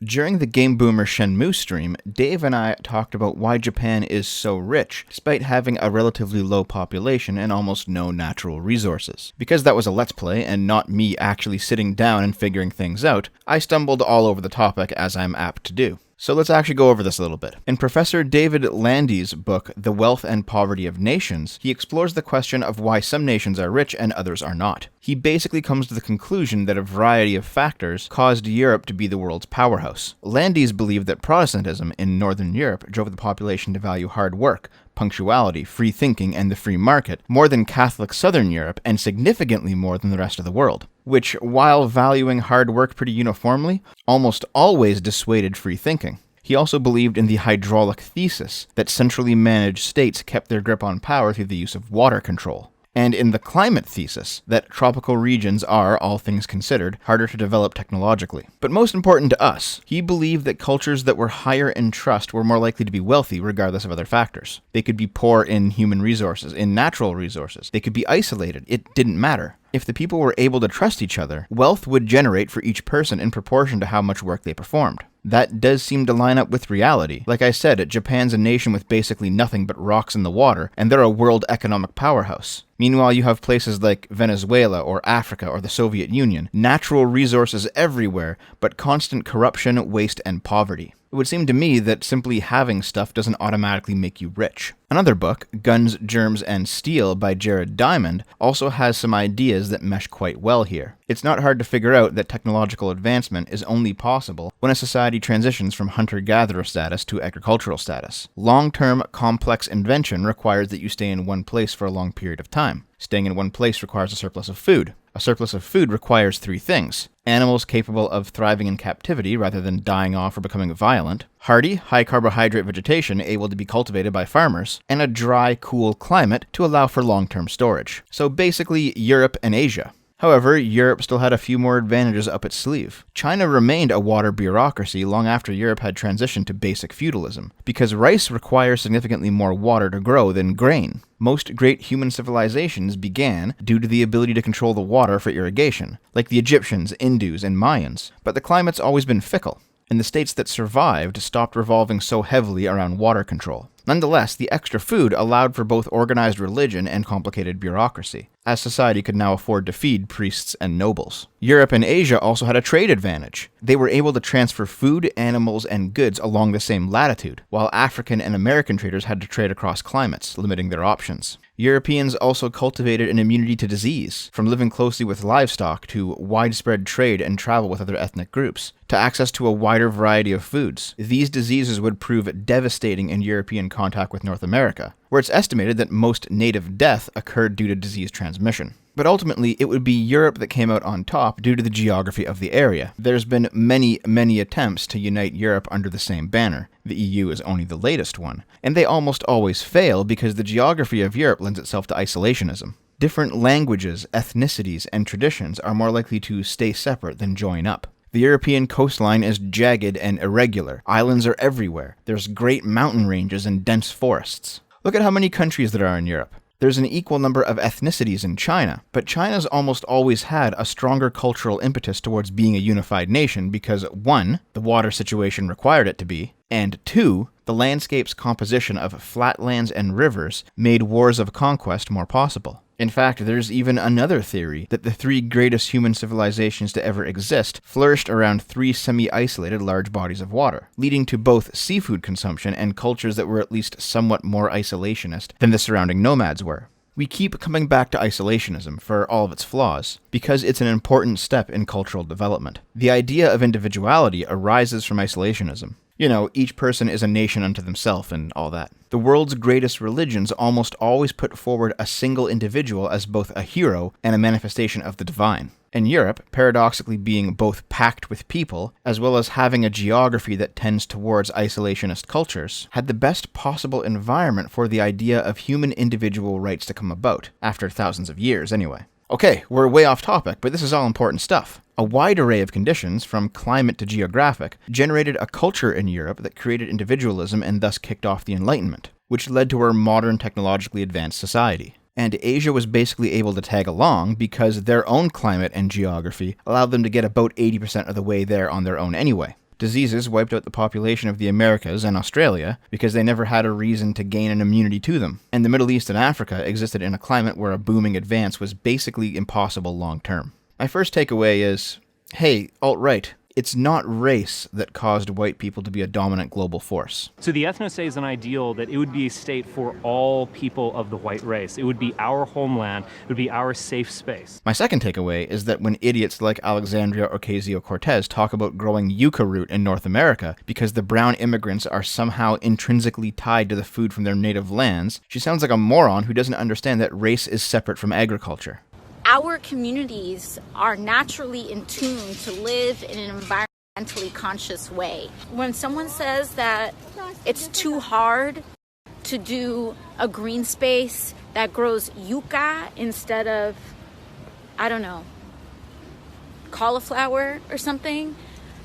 During the Game Boomer Shenmue stream, Dave and I talked about why Japan is so rich, despite having a relatively low population and almost no natural resources. Because that was a Let's Play, and not me actually sitting down and figuring things out, I stumbled all over the topic, as I'm apt to do. So let's actually go over this a little bit. In Professor David Landy's book, The Wealth and Poverty of Nations, he explores the question of why some nations are rich and others are not. He basically comes to the conclusion that a variety of factors caused Europe to be the world's powerhouse. Landys believed that Protestantism in Northern Europe drove the population to value hard work, punctuality, free thinking, and the free market more than Catholic Southern Europe, and significantly more than the rest of the world, which, while valuing hard work pretty uniformly, almost always dissuaded free thinking. He also believed in the hydraulic thesis, that centrally managed states kept their grip on power through the use of water control. And in the climate thesis, that tropical regions are, all things considered, harder to develop technologically. But most important to us, he believed that cultures that were higher in trust were more likely to be wealthy regardless of other factors. They could be poor in human resources, in natural resources. They could be isolated. It didn't matter. If the people were able to trust each other, wealth would generate for each person in proportion to how much work they performed. That does seem to line up with reality. Like I said, Japan's a nation with basically nothing but rocks in the water, and they're a world economic powerhouse. Meanwhile, you have places like Venezuela or Africa or the Soviet Union, natural resources everywhere, but constant corruption, waste, and poverty. It would seem to me that simply having stuff doesn't automatically make you rich. Another book, Guns, Germs, and Steel by Jared Diamond, also has some ideas that mesh quite well here. It's not hard to figure out that technological advancement is only possible when a society transitions from hunter-gatherer status to agricultural status. Long-term, complex invention requires that you stay in one place for a long period of time. Staying in one place requires a surplus of food. A surplus of food requires three things: animals capable of thriving in captivity rather than dying off or becoming violent, hardy, high-carbohydrate vegetation able to be cultivated by farmers, and a dry, cool climate to allow for long-term storage. So basically, Europe and Asia. However, Europe still had a few more advantages up its sleeve. China remained a water bureaucracy long after Europe had transitioned to basic feudalism, because rice requires significantly more water to grow than grain. Most great human civilizations began due to the ability to control the water for irrigation, like the Egyptians, Indus, and Mayans, but the climate's always been fickle, and the states that survived stopped revolving so heavily around water control. Nonetheless, the extra food allowed for both organized religion and complicated bureaucracy, as society could now afford to feed priests and nobles. Europe and Asia also had a trade advantage. They were able to transfer food, animals, and goods along the same latitude, while African and American traders had to trade across climates, limiting their options. Europeans also cultivated an immunity to disease, from living closely with livestock to widespread trade and travel with other ethnic groups, to access to a wider variety of foods. These diseases would prove devastating in European contact with North America, where it's estimated that most native death occurred due to disease transmission. But ultimately, it would be Europe that came out on top due to the geography of the area. There's been many attempts to unite Europe under the same banner. The EU is only the latest one. And they almost always fail because the geography of Europe lends itself to isolationism. Different languages, ethnicities, and traditions are more likely to stay separate than join up. The European coastline is jagged and irregular. Islands are everywhere. There's great mountain ranges and dense forests. Look at how many countries there are in Europe. There's an equal number of ethnicities in China, but China's almost always had a stronger cultural impetus towards being a unified nation because 1, the water situation required it to be, and 2, the landscape's composition of flatlands and rivers made wars of conquest more possible. In fact, there's even another theory that the 3 greatest human civilizations to ever exist flourished around 3 semi-isolated large bodies of water, leading to both seafood consumption and cultures that were at least somewhat more isolationist than the surrounding nomads were. We keep coming back to isolationism, for all of its flaws, because it's an important step in cultural development. The idea of individuality arises from isolationism. You know, each person is a nation unto themselves and all that. The world's greatest religions almost always put forward a single individual as both a hero and a manifestation of the divine. And Europe, paradoxically being both packed with people, as well as having a geography that tends towards isolationist cultures, had the best possible environment for the idea of human individual rights to come about, after thousands of years anyway. Okay, we're way off topic, but this is all important stuff. A wide array of conditions, from climate to geographic, generated a culture in Europe that created individualism and thus kicked off the Enlightenment, which led to our modern technologically advanced society. And Asia was basically able to tag along because their own climate and geography allowed them to get about 80% of the way there on their own anyway. Diseases wiped out the population of the Americas and Australia because they never had a reason to gain an immunity to them. And the Middle East and Africa existed in a climate where a booming advance was basically impossible long term. My first takeaway is, hey, alt-right, it's not race that caused white people to be a dominant global force. So the ethno-state is an ideal that it would be a state for all people of the white race. It would be our homeland. It would be our safe space. My second takeaway is that when idiots like Alexandria Ocasio-Cortez talk about growing yucca root in North America because the brown immigrants are somehow intrinsically tied to the food from their native lands, she sounds like a moron who doesn't understand that race is separate from agriculture. Our communities are naturally in tune to live in an environmentally conscious way. When someone says that it's too hard to do a green space that grows yucca instead of, I don't know, cauliflower or something,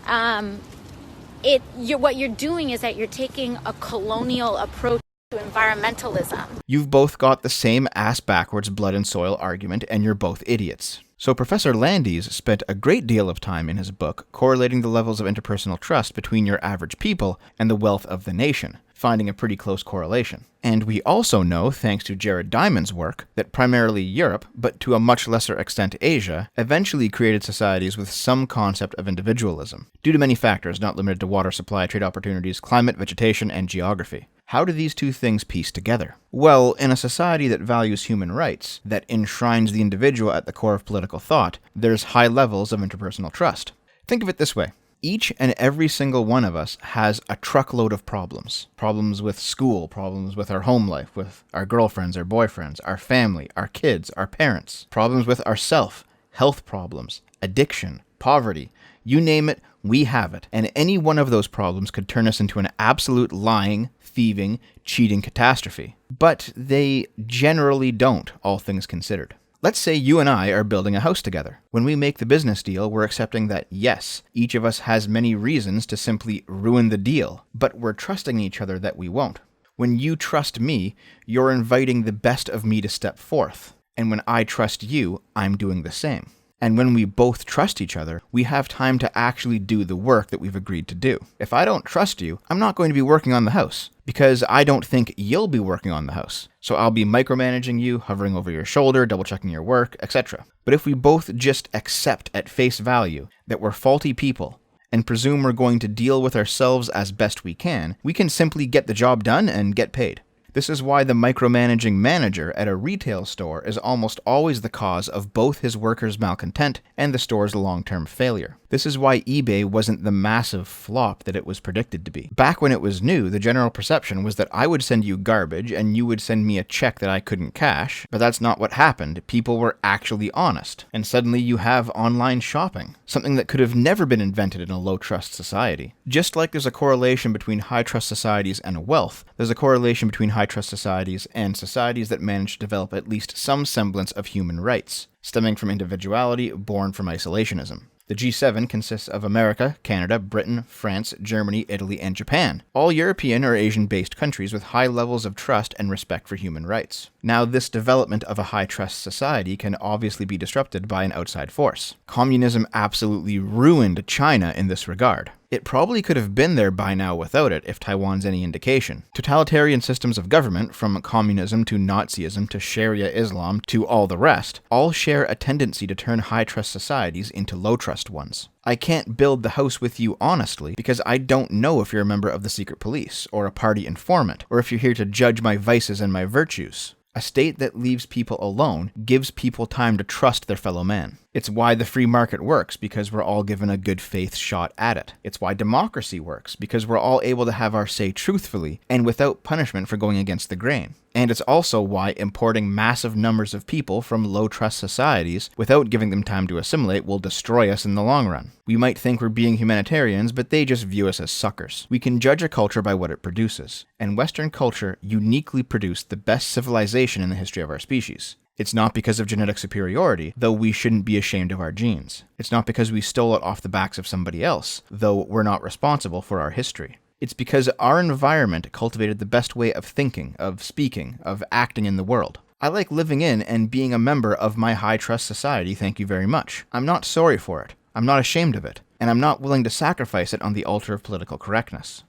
what you're doing is that you're taking a colonial approach to environmentalism. You've both got the same ass-backwards blood and soil argument, and you're both idiots. So Professor Landis spent a great deal of time in his book correlating the levels of interpersonal trust between your average people and the wealth of the nation, finding a pretty close correlation. And we also know, thanks to Jared Diamond's work, that primarily Europe, but to a much lesser extent Asia, eventually created societies with some concept of individualism, due to many factors not limited to water supply, trade opportunities, climate, vegetation, and geography. How do these two things piece together? Well, in a society that values human rights, that enshrines the individual at the core of political thought, there's high levels of interpersonal trust. Think of it this way. Each and every single one of us has a truckload of problems. Problems with school, problems with our home life, with our girlfriends, our boyfriends, our family, our kids, our parents. Problems with ourself, health problems, addiction, poverty. You name it, we have it. And any one of those problems could turn us into an absolute lying, thieving, cheating catastrophe. But they generally don't, all things considered. Let's say you and I are building a house together. When we make the business deal, we're accepting that, yes, each of us has many reasons to simply ruin the deal, but we're trusting each other that we won't. When you trust me, you're inviting the best of me to step forth. And when I trust you, I'm doing the same. And when we both trust each other, we have time to actually do the work that we've agreed to do. If I don't trust you, I'm not going to be working on the house, because I don't think you'll be working on the house. So I'll be micromanaging you, hovering over your shoulder, double-checking your work, etc. But if we both just accept at face value that we're faulty people, and presume we're going to deal with ourselves as best we can simply get the job done and get paid. This is why the micromanaging manager at a retail store is almost always the cause of both his workers' malcontent and the store's long-term failure. This is why eBay wasn't the massive flop that it was predicted to be. Back when it was new, the general perception was that I would send you garbage and you would send me a check that I couldn't cash, but that's not what happened. People were actually honest. And suddenly you have online shopping, something that could have never been invented in a low-trust society. Just like there's a correlation between high-trust societies and wealth, there's a correlation between high-trust societies and societies that manage to develop at least some semblance of human rights, stemming from individuality born from isolationism. The G7 consists of America, Canada, Britain, France, Germany, Italy, and Japan, all European or Asian-based countries with high levels of trust and respect for human rights. Now, this development of a high-trust society can obviously be disrupted by an outside force. Communism absolutely ruined China in this regard. It probably could have been there by now without it, if Taiwan's any indication. Totalitarian systems of government, from communism to Nazism to Sharia Islam to all the rest, all share a tendency to turn high-trust societies into low-trust ones. I can't build the house with you honestly because I don't know if you're a member of the secret police, or a party informant, or if you're here to judge my vices and my virtues. A state that leaves people alone gives people time to trust their fellow man. It's why the free market works, because we're all given a good faith shot at it. It's why democracy works, because we're all able to have our say truthfully and without punishment for going against the grain. And it's also why importing massive numbers of people from low-trust societies without giving them time to assimilate will destroy us in the long run. We might think we're being humanitarians, but they just view us as suckers. We can judge a culture by what it produces, and Western culture uniquely produced the best civilization in the history of our species. It's not because of genetic superiority, though we shouldn't be ashamed of our genes. It's not because we stole it off the backs of somebody else, though we're not responsible for our history. It's because our environment cultivated the best way of thinking, of speaking, of acting in the world. I like living in and being a member of my high-trust society, thank you very much. I'm not sorry for it. I'm not ashamed of it. and I'm not willing to sacrifice it on the altar of political correctness.